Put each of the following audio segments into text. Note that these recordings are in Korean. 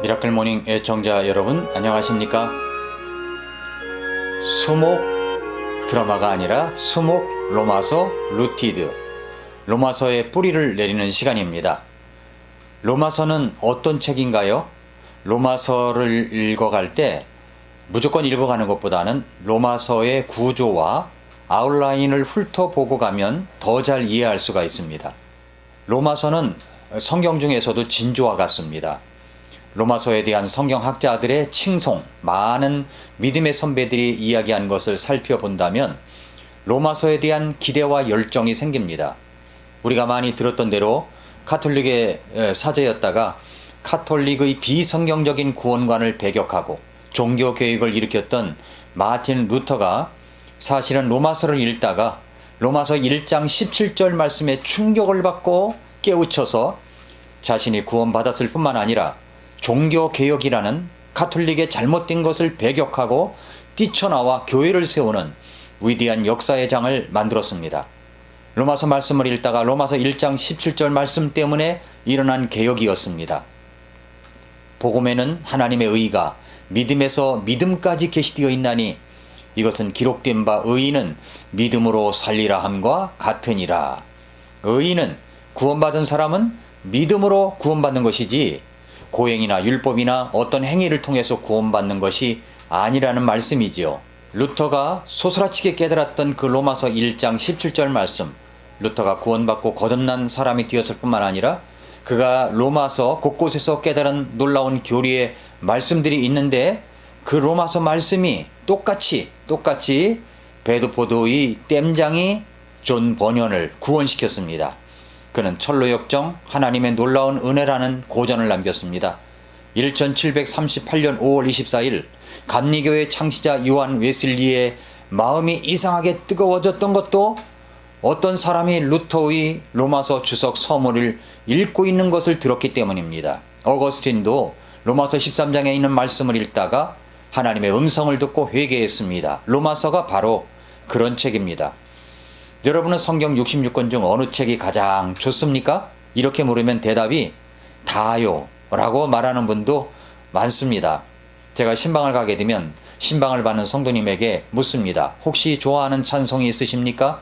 미라클 모닝 애청자 여러분 안녕하십니까? 수목 드라마가 아니라 수목 로마서 루티드, 로마서의 뿌리를 내리는 시간입니다. 로마서는 어떤 책인가요? 로마서를 읽어갈 때 무조건 읽어가는 것보다는 로마서의 구조와 아웃라인을 훑어보고 가면 더 잘 이해할 수가 있습니다. 로마서는 성경 중에서도 진주와 같습니다. 로마서에 대한 성경학자들의 칭송, 많은 믿음의 선배들이 이야기한 것을 살펴본다면 로마서에 대한 기대와 열정이 생깁니다. 우리가 많이 들었던 대로 카톨릭의 사제였다가 카톨릭의 비성경적인 구원관을 배격하고 종교개혁을 일으켰던 마틴 루터가 사실은 로마서를 읽다가 로마서 1장 17절 말씀에 충격을 받고 깨우쳐서 자신이 구원받았을 뿐만 아니라 종교개혁이라는 카톨릭의 잘못된 것을 배격하고 뛰쳐나와 교회를 세우는 위대한 역사의 장을 만들었습니다. 로마서 말씀을 읽다가 로마서 1장 17절 말씀 때문에 일어난 개혁이었습니다. 복음에는 하나님의 의가 믿음에서 믿음까지 계시되어 있나니 이것은 기록된 바 의인은 믿음으로 살리라 함과 같으니라. 의인은 구원받은 사람은 믿음으로 구원받는 것이지 고행이나 율법이나 어떤 행위를 통해서 구원받는 것이 아니라는 말씀이지요. 루터가 소스라치게 깨달았던 그 로마서 1장 17절 말씀, 루터가 구원받고 거듭난 사람이 되었을 뿐만 아니라 그가 로마서 곳곳에서 깨달은 놀라운 교리의 말씀들이 있는데 그 로마서 말씀이 똑같이 베드포드의 땜장이 존 버년을 구원시켰습니다. 그는 철로 역정 하나님의 놀라운 은혜라는 고전을 남겼습니다. 1738년 5월 24일 감리교회 창시자 요한 웨슬리의 마음이 이상하게 뜨거워졌던 것도 어떤 사람이 루터의 로마서 주석 서문을 읽고 있는 것을 들었기 때문입니다. 어거스틴도 로마서 13장에 있는 말씀을 읽다가 하나님의 음성을 듣고 회개했습니다. 로마서가 바로 그런 책입니다. 여러분은 성경 66권 중 어느 책이 가장 좋습니까? 이렇게 물으면 대답이 다요 라고 말하는 분도 많습니다. 제가 신방을 가게 되면 신방을 받는 성도님에게 묻습니다. 혹시 좋아하는 찬송이 있으십니까?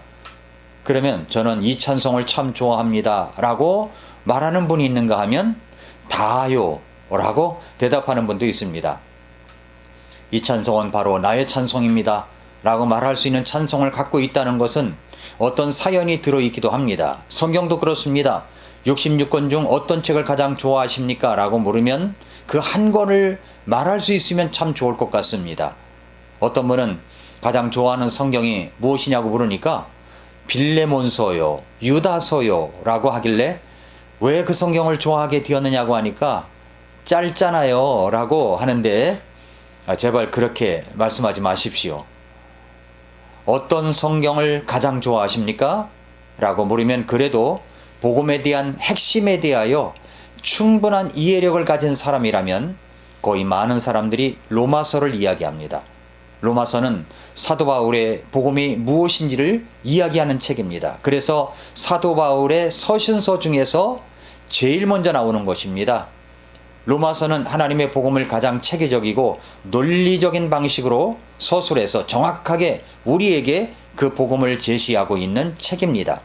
그러면 저는 이 찬송을 참 좋아합니다 라고 말하는 분이 있는가 하면 다요 라고 대답하는 분도 있습니다. 이 찬송은 바로 나의 찬송입니다 라고 말할 수 있는 찬송을 갖고 있다는 것은 어떤 사연이 들어있기도 합니다. 성경도 그렇습니다. 66권 중 어떤 책을 가장 좋아하십니까? 라고 물으면 그 한 권을 말할 수 있으면 참 좋을 것 같습니다. 어떤 분은 가장 좋아하는 성경이 무엇이냐고 물으니까 빌레몬서요, 유다서요 라고 하길래 왜 그 성경을 좋아하게 되었느냐고 하니까 짧잖아요 라고 하는데 제발 그렇게 말씀하지 마십시오. 어떤 성경을 가장 좋아하십니까? 라고 물으면 그래도 복음에 대한 핵심에 대하여 충분한 이해력을 가진 사람이라면 거의 많은 사람들이 로마서를 이야기합니다. 로마서는 사도 바울의 복음이 무엇인지를 이야기하는 책입니다. 그래서 사도 바울의 서신서 중에서 제일 먼저 나오는 것입니다. 로마서는 하나님의 복음을 가장 체계적이고 논리적인 방식으로 서술해서 정확하게 우리에게 그 복음을 제시하고 있는 책입니다.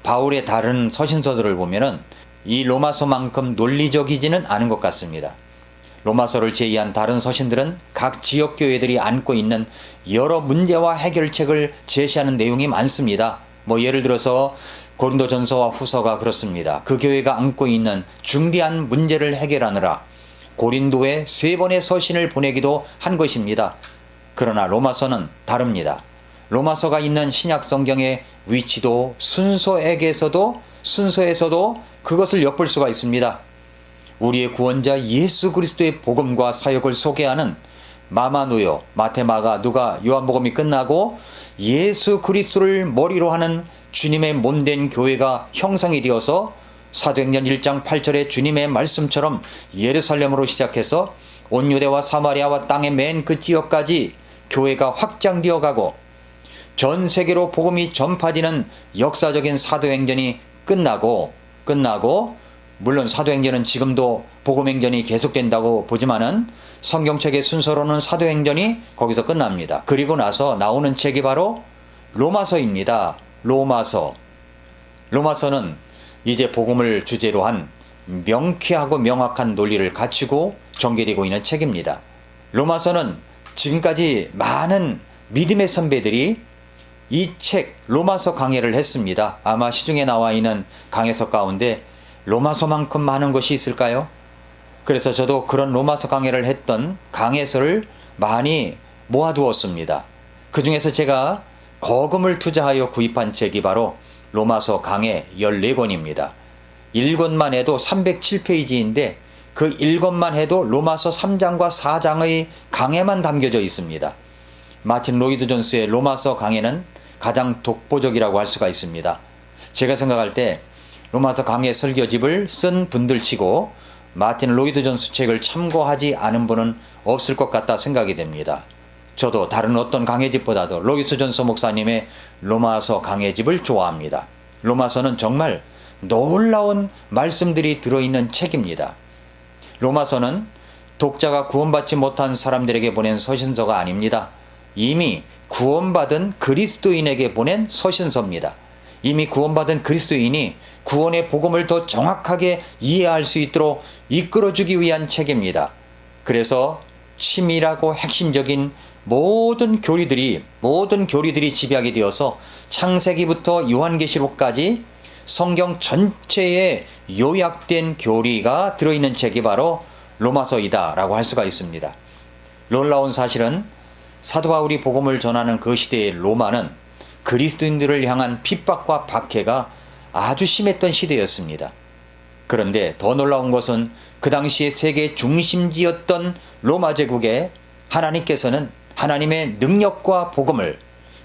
바울의 다른 서신서들을 보면은 이 로마서만큼 논리적이지는 않은 것 같습니다. 로마서를 제외한 다른 서신들은 각 지역 교회들이 안고 있는 여러 문제와 해결책을 제시하는 내용이 많습니다. 예를 들어서 고린도전서와 후서가 그렇습니다. 그 교회가 안고 있는 중대한 문제를 해결하느라 고린도에 3번의 서신을 보내기도 한 것입니다. 그러나 로마서는 다릅니다. 로마서가 있는 신약 성경의 위치도 순서에서도 그것을 엿볼 수가 있습니다. 우리의 구원자 예수 그리스도의 복음과 사역을 소개하는 마마누요, 마테마가, 누가, 요한복음이 끝나고 예수 그리스도를 머리로 하는 주님의 몸된 교회가 형성이 되어서 사도행전 1장 8절의 주님의 말씀처럼 예루살렘으로 시작해서 온 유대와 사마리아와 땅의 맨 그 지역까지 교회가 확장되어 가고 전 세계로 복음이 전파되는 역사적인 사도행전이 끝나고 물론 사도행전은 지금도 복음행전이 계속된다고 보지만은 성경책의 순서로는 사도행전이 거기서 끝납니다. 그리고 나서 나오는 책이 바로 로마서입니다. 로마서는 이제 복음을 주제로 한 명쾌하고 명확한 논리를 갖추고 전개되고 있는 책입니다. 로마서는 지금까지 많은 믿음의 선배들이 이 책 로마서 강해를 했습니다. 아마 시중에 나와 있는 강해서 가운데 로마서만큼 많은 것이 있을까요? 그래서 저도 그런 로마서 강해를 했던 강해서를 많이 모아두었습니다. 그 중에서 제가 거금을 투자하여 구입한 책이 바로 로마서 강해 14권입니다. 1권만 해도 307페이지인데 그 1권만 해도 로마서 3장과 4장의 강해만 담겨져 있습니다. 마틴 로이드 존스의 로마서 강해는 가장 독보적이라고 할 수가 있습니다. 제가 생각할 때 로마서 강해 설교집을 쓴 분들 치고 마틴 로이드 존스 책을 참고하지 않은 분은 없을 것 같다 생각이 됩니다. 저도 다른 어떤 강해집보다도 로이드 존스 목사님의 로마서 강해집을 좋아합니다. 로마서는 정말 놀라운 말씀들이 들어있는 책입니다. 로마서는 독자가 구원받지 못한 사람들에게 보낸 서신서가 아닙니다. 이미 구원받은 그리스도인에게 보낸 서신서입니다. 이미 구원받은 그리스도인이 구원의 복음을 더 정확하게 이해할 수 있도록 이끌어주기 위한 책입니다. 그래서 치밀하고 핵심적인 모든 교리들이 집약이 되어서 창세기부터 요한계시록까지 성경 전체에 요약된 교리가 들어있는 책이 바로 로마서이다라고 할 수가 있습니다. 놀라운 사실은 사도 바울이 복음을 전하는 그 시대의 로마는 그리스도인들을 향한 핍박과 박해가 아주 심했던 시대였습니다. 그런데 더 놀라운 것은 그 당시의 세계 중심지였던 로마 제국에 하나님께서는 하나님의 능력과 복음을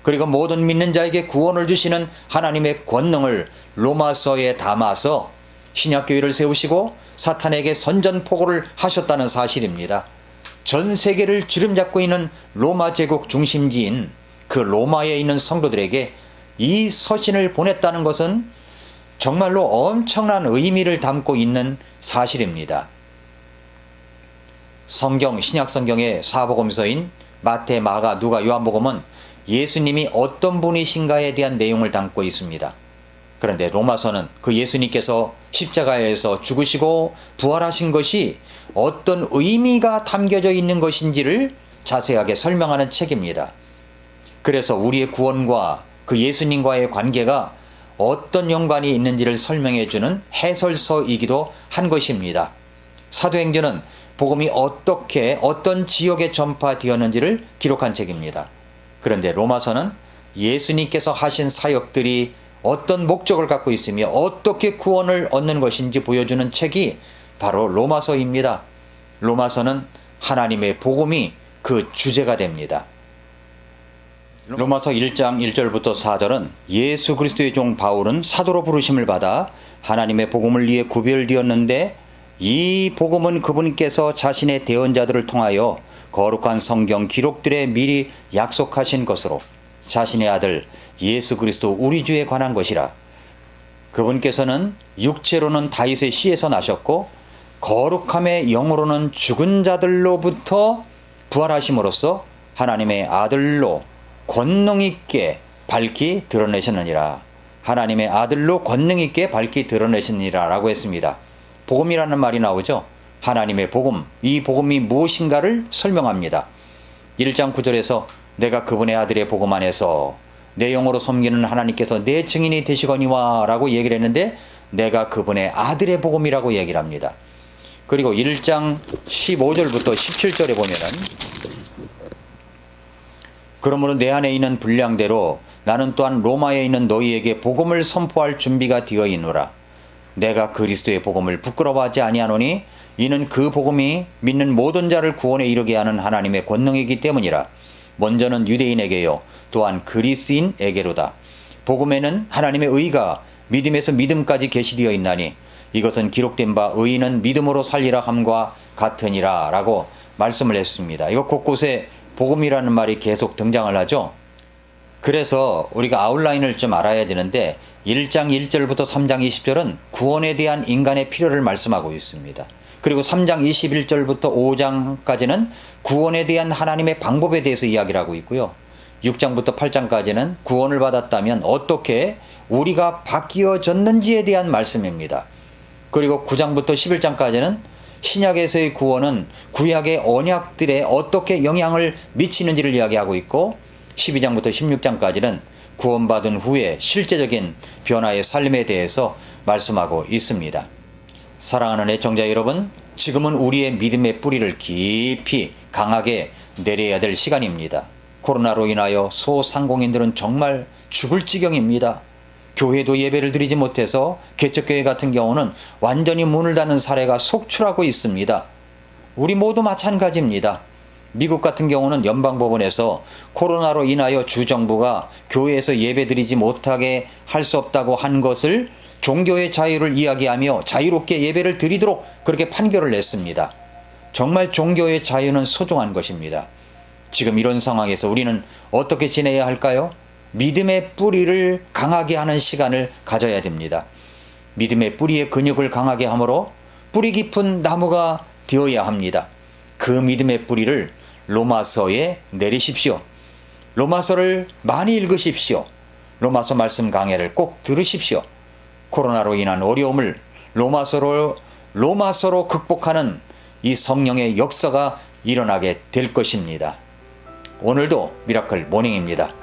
그리고 모든 믿는 자에게 구원을 주시는 하나님의 권능을 로마서에 담아서 신약교회를 세우시고 사탄에게 선전포고를 하셨다는 사실입니다. 전 세계를 주름잡고 있는 로마 제국 중심지인 그 로마에 있는 성도들에게 이 서신을 보냈다는 것은 정말로 엄청난 의미를 담고 있는 사실입니다. 신약 성경의 사복음서인 마태, 마가, 누가, 요한복음은 예수님이 어떤 분이신가에 대한 내용을 담고 있습니다. 그런데 로마서는 그 예수님께서 십자가에서 죽으시고 부활하신 것이 어떤 의미가 담겨져 있는 것인지를 자세하게 설명하는 책입니다. 그래서 우리의 구원과 그 예수님과의 관계가 어떤 연관이 있는지를 설명해주는 해설서이기도 한 것입니다. 사도행전은 복음이 어떻게 어떤 지역에 전파되었는지를 기록한 책입니다. 그런데 로마서는 예수님께서 하신 사역들이 어떤 목적을 갖고 있으며 어떻게 구원을 얻는 것인지 보여주는 책이 바로 로마서입니다. 로마서는 하나님의 복음이 그 주제가 됩니다. 로마서 1장 1절부터 4절은 예수 그리스도의 종 바울은 사도로 부르심을 받아 하나님의 복음을 위해 구별되었는데 이 복음은 그분께서 자신의 대언자들을 통하여 거룩한 성경 기록들에 미리 약속하신 것으로 자신의 아들 예수 그리스도 우리 주에 관한 것이라. 그분께서는 육체로는 다윗의 씨에서 나셨고 거룩함의 영으로는 죽은 자들로부터 부활하심으로써 하나님의 아들로 권능 있게 밝히 드러내셨느니라. 하나님의 아들로 권능 있게 밝히 드러내셨느니라 라고 했습니다. 복음이라는 말이 나오죠. 하나님의 복음, 이 복음이 무엇인가를 설명합니다. 1장 9절에서 내가 그분의 아들의 복음 안에서 내 영으로 섬기는 하나님께서 내 증인이 되시거니와 라고 얘기를 했는데 내가 그분의 아들의 복음이라고 얘기를 합니다. 그리고 1장 15절부터 17절에 보면은 그러므로 내 안에 있는 분량대로 나는 또한 로마에 있는 너희에게 복음을 선포할 준비가 되어 있노라. 내가 그리스도의 복음을 부끄러워하지 아니하노니 이는 그 복음이 믿는 모든 자를 구원에 이르게 하는 하나님의 권능이기 때문이라. 먼저는 유대인에게요 또한 그리스인에게로다. 복음에는 하나님의 의가 믿음에서 믿음까지 계시되어 있나니 이것은 기록된 바 의인은 믿음으로 살리라 함과 같으니라 라고 말씀을 했습니다. 이거 곳곳에 복음이라는 말이 계속 등장을 하죠. 그래서 우리가 아웃라인을 좀 알아야 되는데 1장 1절부터 3장 20절은 구원에 대한 인간의 필요를 말씀하고 있습니다. 그리고 3장 21절부터 5장까지는 구원에 대한 하나님의 방법에 대해서 이야기를 하고 있고요. 6장부터 8장까지는 구원을 받았다면 어떻게 우리가 바뀌어졌는지에 대한 말씀입니다. 그리고 9장부터 11장까지는 신약에서의 구원은 구약의 언약들에 어떻게 영향을 미치는지를 이야기하고 있고 12장부터 16장까지는 구원받은 후에 실제적인 변화의 삶에 대해서 말씀하고 있습니다. 사랑하는 애청자 여러분, 지금은 우리의 믿음의 뿌리를 깊이 강하게 내려야 될 시간입니다. 코로나로 인하여 소상공인들은 정말 죽을 지경입니다. 교회도 예배를 드리지 못해서 개척교회 같은 경우는 완전히 문을 닫는 사례가 속출하고 있습니다. 우리 모두 마찬가지입니다. 미국 같은 경우는 연방법원에서 코로나로 인하여 주정부가 교회에서 예배 드리지 못하게 할 수 없다고 한 것을 종교의 자유를 이야기하며 자유롭게 예배를 드리도록 그렇게 판결을 냈습니다. 정말 종교의 자유는 소중한 것입니다. 지금 이런 상황에서 우리는 어떻게 지내야 할까요? 믿음의 뿌리를 강하게 하는 시간을 가져야 됩니다. 믿음의 뿌리의 근육을 강하게 함으로 뿌리 깊은 나무가 되어야 합니다. 그 믿음의 뿌리를 로마서에 내리십시오. 로마서를 많이 읽으십시오. 로마서 말씀 강해를 꼭 들으십시오. 코로나로 인한 어려움을 로마서로 극복하는 이 성령의 역사가 일어나게 될 것입니다. 오늘도 미라클 모닝입니다.